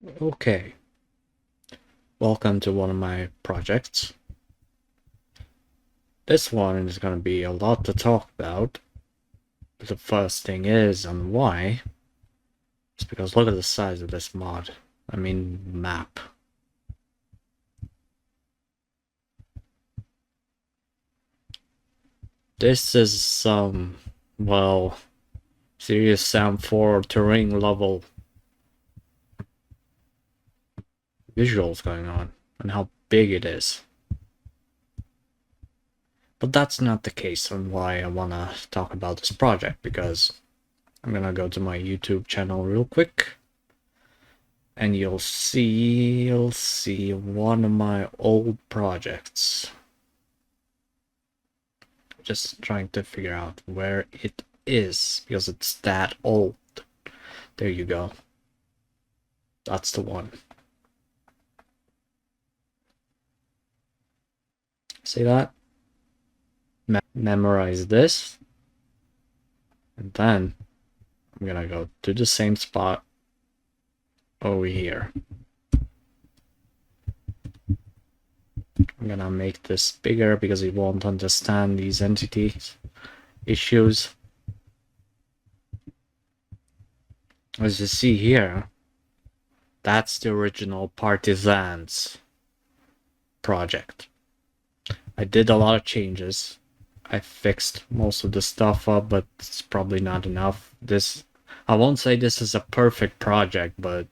Okay, welcome to one of my projects. This one is going to be a lot to talk about. The first thing is, and why, is because look at the size of this map. This is some, well, serious Sam 4 terrain level visuals going on, and how big it is. But that's not the case on why I want to talk about this project, because I'm going to go to my YouTube channel real quick. And you'll see one of my old projects. Just trying to figure out where it is, because it's that old. There you go. That's the one. See that? Memorize this. And then I'm gonna go to the same spot over here. I'm gonna make this bigger because it won't understand these entities issues. As you see here, that's the original Partyzans project. I did a lot of changes. I fixed most of the stuff up, but it's probably not enough. I won't say this is a perfect project, but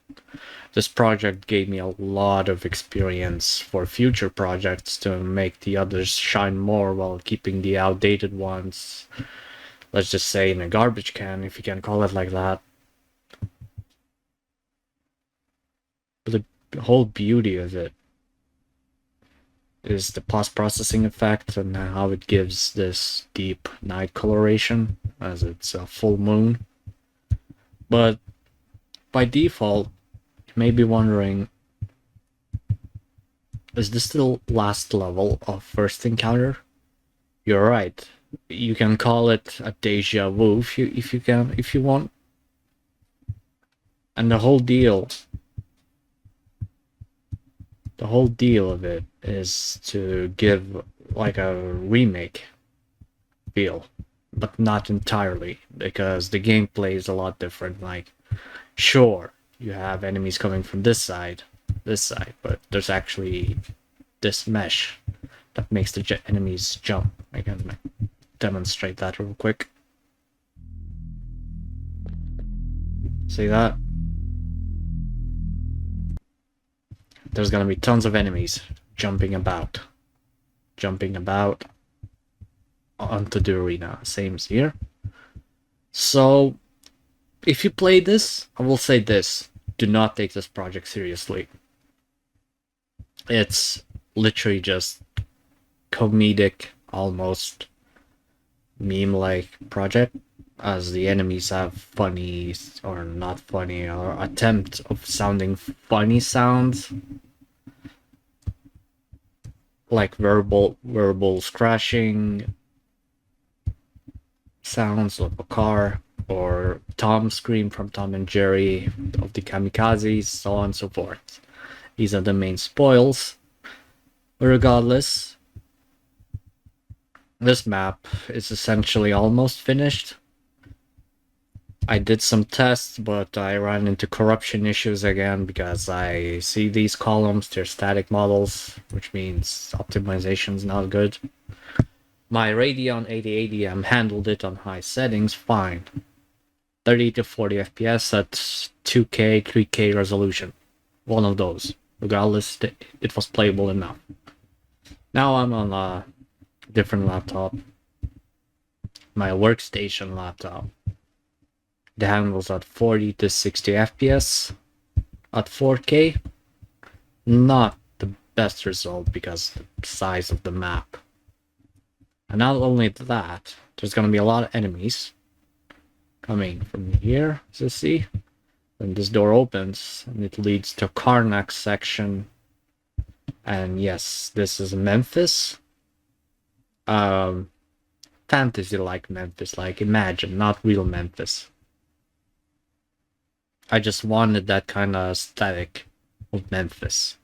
this project gave me a lot of experience for future projects to make the others shine more while keeping the outdated ones, let's just say, in a garbage can, if you can call it like that. But the whole beauty of it is the post-processing effect and how it gives this deep night coloration as it's a full moon. But by default, you may be wondering, is this the last level of first encounter? You're right. You can call it a deja vu if you want. And the whole deal of it is to give like a remake feel, but not entirely, because the gameplay is a lot different. Like, sure, you have enemies coming from this side, but there's actually this mesh that makes the enemies jump. I can demonstrate that real quick. See that? There's gonna be tons of enemies jumping about onto the arena. Same as here. So, if you play this, I will say this: do not take this project seriously. It's literally just comedic, almost meme-like project, as the enemies have funny or not funny or attempt of sounding funny sounds, like verbal scratching sounds of a car, or Tom's scream from Tom and Jerry of the Kamikazes, so on and so forth. These are the main spoils. But regardless, this map is essentially almost finished. I did some tests, but I ran into corruption issues again because I see these columns, they're static models, which means optimization's not good. My Radeon 8080M handled it on high settings fine. 30 to 40 FPS at 2K, 3K resolution. One of those. Regardless, it was playable enough. Now I'm on a different laptop. My workstation laptop. The handles at 40 to 60 FPS at 4K. Not the best result because of the size of the map. And not only that, there's gonna be a lot of enemies coming from here, as you see. Then this door opens and it leads to Karnak section. And yes, this is Memphis. Fantasy like Memphis, like Imagine, not real Memphis. I just wanted that kind of aesthetic of Memphis.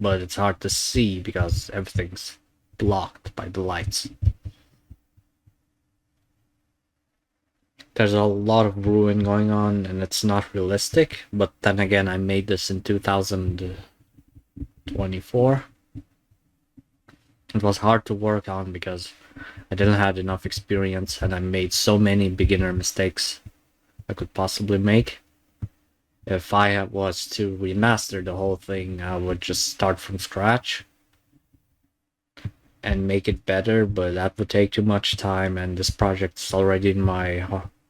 But it's hard to see because everything's blocked by the lights. There's a lot of ruin going on and it's not realistic, but then again, I made this in 2024. It was hard to work on because I didn't have enough experience and I made so many beginner mistakes I could possibly make. If I was to remaster the whole thing, I would just start from scratch and make it better, but that would take too much time, and this project's already in my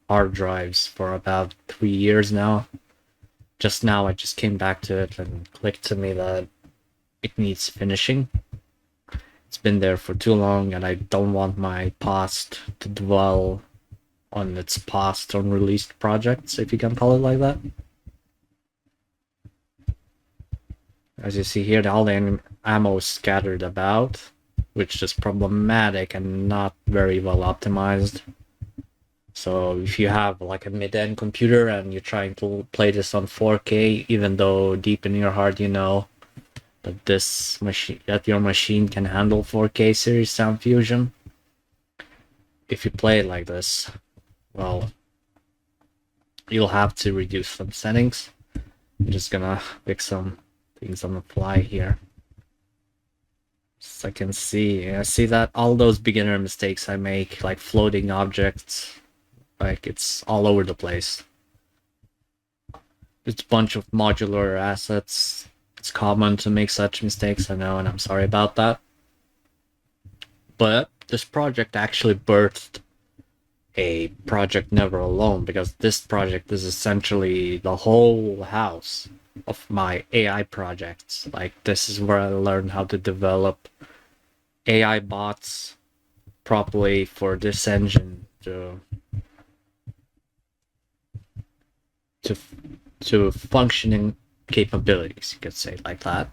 hard drives for about 3 years now. Just now I just came back to it and clicked to me that it needs finishing. It's been there for too long and I don't want my past to dwell on its past unreleased projects, if you can call it like that. As you see here, all the ammo is scattered about, which is problematic and not very well optimized. So if you have like a mid-end computer and you're trying to play this on 4K, even though deep in your heart you know that your machine can handle 4K series sound fusion, if you play it like this, well, you'll have to reduce some settings. I'm just gonna fix some things on the fly here. So I can see, I see that all those beginner mistakes I make, like floating objects, like it's all over the place. It's a bunch of modular assets. It's common to make such mistakes, I know, and I'm sorry about that. But this project actually birthed a project never alone, because this project is essentially the whole house of my AI projects. Like, this is where I learned how to develop AI bots properly for this engine to functioning capabilities, you could say it like that.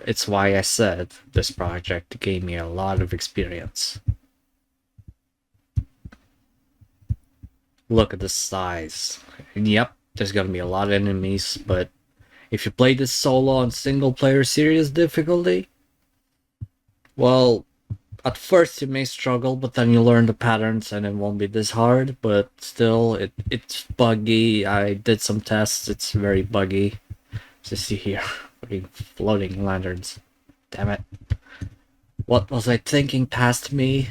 It's why I said this project gave me a lot of experience. Look at the size. And yep, there's gonna be a lot of enemies, but if you play this solo on single player serious difficulty, well, at first you may struggle, but then you learn the patterns and it won't be this hard, but still, it's buggy. I did some tests, it's very buggy. As you see here, floating lanterns. Damn it. What was I thinking past me?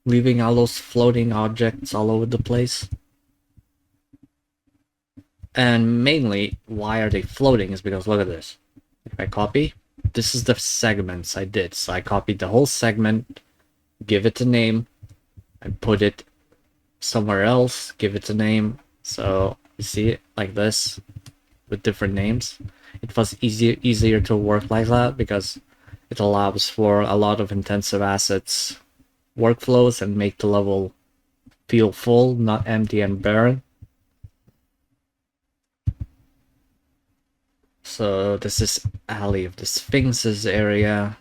Leaving all those floating objects all over the place? And mainly, why are they floating is because look at this. If I copy, this is the segments I did. So I copied the whole segment, give it a name, and put it somewhere else, give it a name. So you see it like this with different names. It was easier to work like that because it allows for a lot of intensive assets workflows and make the level feel full, not empty and barren. So this is Alley of the Sphinxes area.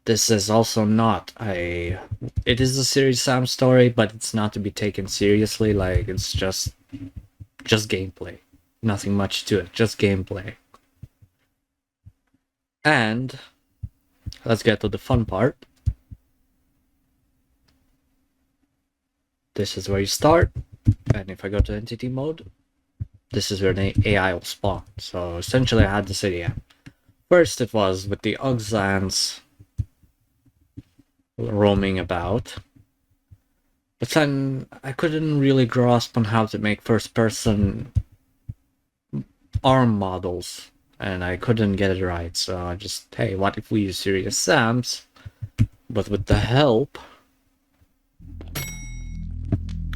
This is also not it is a serious Sam story, but it's not to be taken seriously. Like, it's just gameplay. Nothing much to it, just gameplay. And let's get to the fun part. This is where you start, and if I go to entity mode, this is where the AI will spawn. So essentially I had this idea. First it was with the Partyzans roaming about, but then I couldn't really grasp on how to make first-person arm models, and I couldn't get it right. So I just, hey, what if we use serious Sams, but with the help...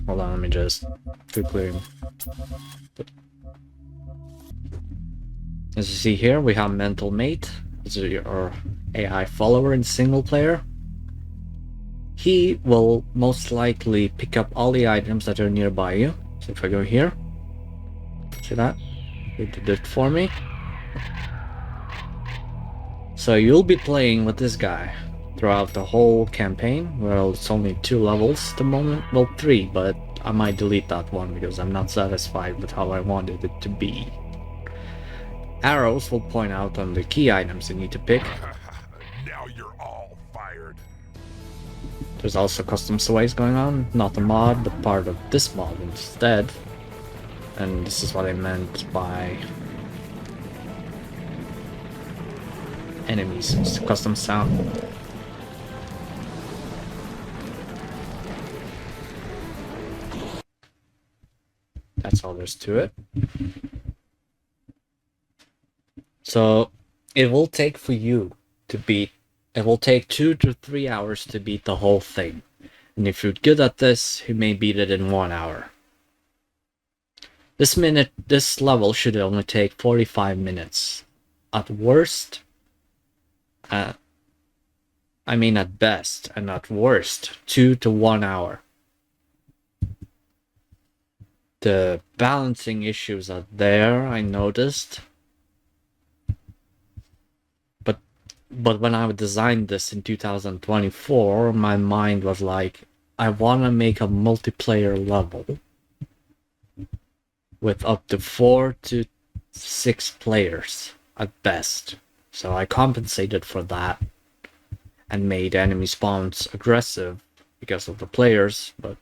Hold on, let me just quickly... As you see here, we have Mental Mate, this is your AI follower in single player. He will most likely pick up all the items that are nearby you. So if I go here, see that? He did it for me. So you'll be playing with this guy throughout the whole campaign. Well, it's only 2 levels at the moment. Well, 3, but I might delete that one because I'm not satisfied with how I wanted it to be. Arrows will point out on the key items you need to pick. Now you're all fired. There's also custom sways going on, not a mod, but part of this mod instead. And this is what I meant by enemies. It's custom sound. That's all there's to it. So it will take for you to beat. It will take 2 to 3 hours to beat the whole thing. And if you're good at this, you may beat it in 1 hour. This level should only take 45 minutes. At worst, I mean at best, and at worst, 2 to 1 hour. The balancing issues are there, I noticed. But when I designed this in 2024, my mind was like, I want to make a multiplayer level with up to 4 to 6 players at best. So I compensated for that and made enemy spawns aggressive because of the players. But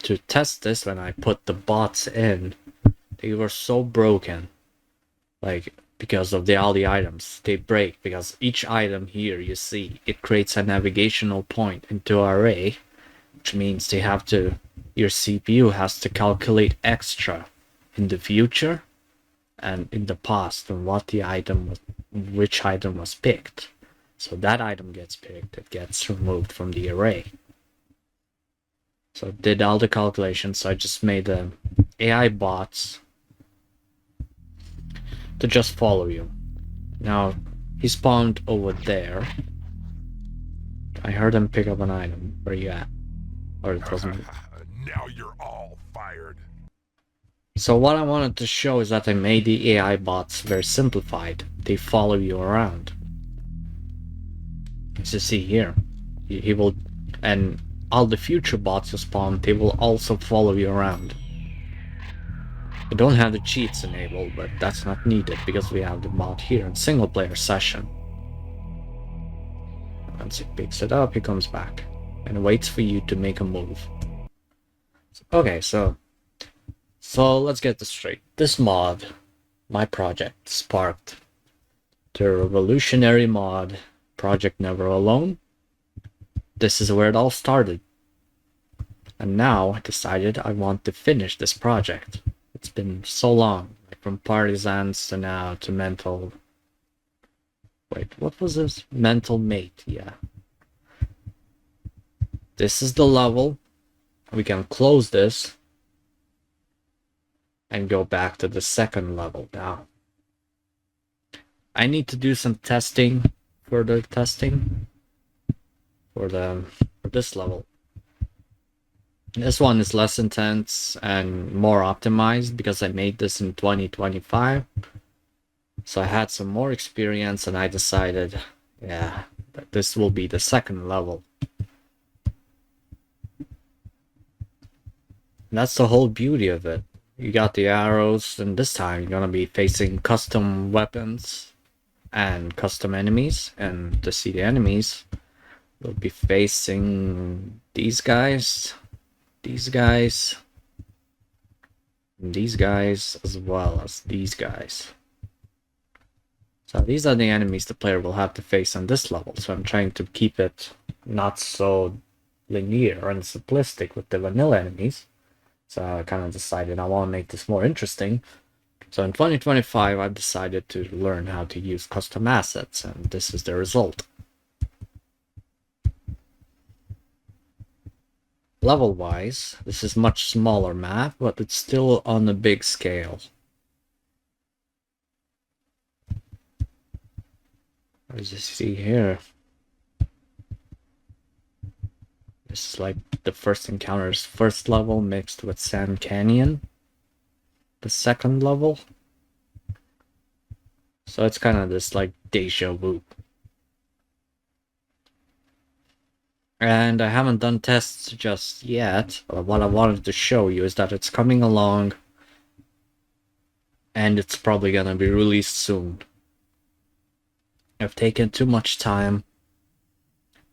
to test this, when I put the bots in, they were so broken. Like, because of all the items, they break because each item here you see, it creates a navigational point into array, which means they have to, your CPU has to calculate extra in the future and in the past on what the item was, which item was picked. So that item gets picked, it gets removed from the array. So I did all the calculations, so I just made the AI bots to just follow you. Now, he spawned over there. I heard him pick up an item. Where you at? Or it wasn't. Now you're all fired. So what I wanted to show is that I made the AI bots very simplified. They follow you around. As you see here, he will, and all the future bots you spawn, they will also follow you around. I don't have the cheats enabled, but that's not needed because we have the mod here in single player session. Once he picks it up, he comes back and waits for you to make a move. Okay, so let's get this straight. This mod, my project, sparked the revolutionary mod, Project Never Alone. This is where it all started. And now I decided I want to finish this project. It's been so long, like from Partyzans to now to Mental. Wait, what was this? Mental Mate, yeah. This is the level. We can close this and go back to the second level now. I need to do some testing, further testing for this level. This one is less intense and more optimized because I made this in 2025. So I had some more experience and I decided, yeah, that this will be the second level. And that's the whole beauty of it. You got the arrows, and this time you're gonna be facing custom weapons and custom enemies. And to see the enemies, we'll be facing these guys, and these guys, as well as these guys. So these are the enemies the player will have to face on this level. So I'm trying to keep it not so linear and simplistic with the vanilla enemies. So I kind of decided I want to make this more interesting. So in 2025, I've decided to learn how to use custom assets, and this is the result. Level-wise, this is much smaller map, but it's still on a big scale. As you see here, this is like the first encounter's first level mixed with Sand Canyon, the second level. So it's kind of this like deja vu. And I haven't done tests just yet, but what I wanted to show you is that it's coming along and it's probably gonna be released soon. I've taken too much time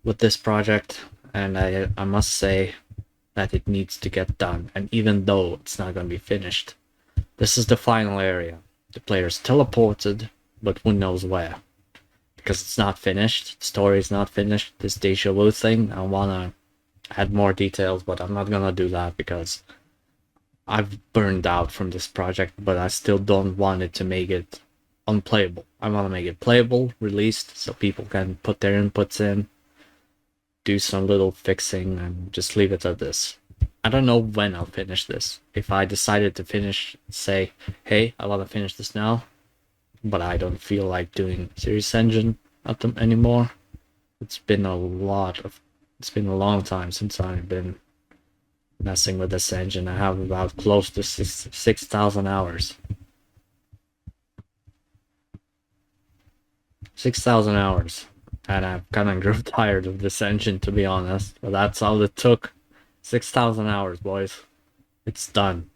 with this project, and I must say that it needs to get done, and even though it's not gonna be finished, this is the final area. The player's teleported, but who knows where. Because it's not finished, the story is not finished, this deja vu thing, I wanna add more details, but I'm not gonna do that because I've burned out from this project, but I still don't want it to make it unplayable. I want to make it playable, released, so people can put their inputs in, do some little fixing, and just leave it at this. I don't know when I'll finish this. If I decided to finish, say, hey, I want to finish this now, but I don't feel like doing Series Engine at them anymore. It's been a long time since I've been messing with this engine. I have about close to 6,000 hours. 6,000 hours. And I've kind of grew tired of this engine, to be honest. But that's all it took. 6,000 hours, boys. It's done.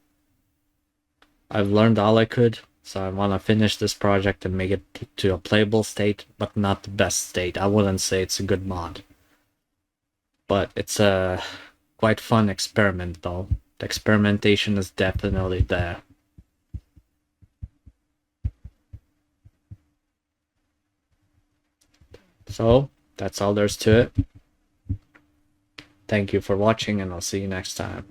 I've learned all I could, so I want to finish this project and make it to a playable state, but not the best state. I wouldn't say it's a good mod. But it's a quite fun experiment, though. The experimentation is definitely there. So, that's all there's to it. Thank you for watching, and I'll see you next time.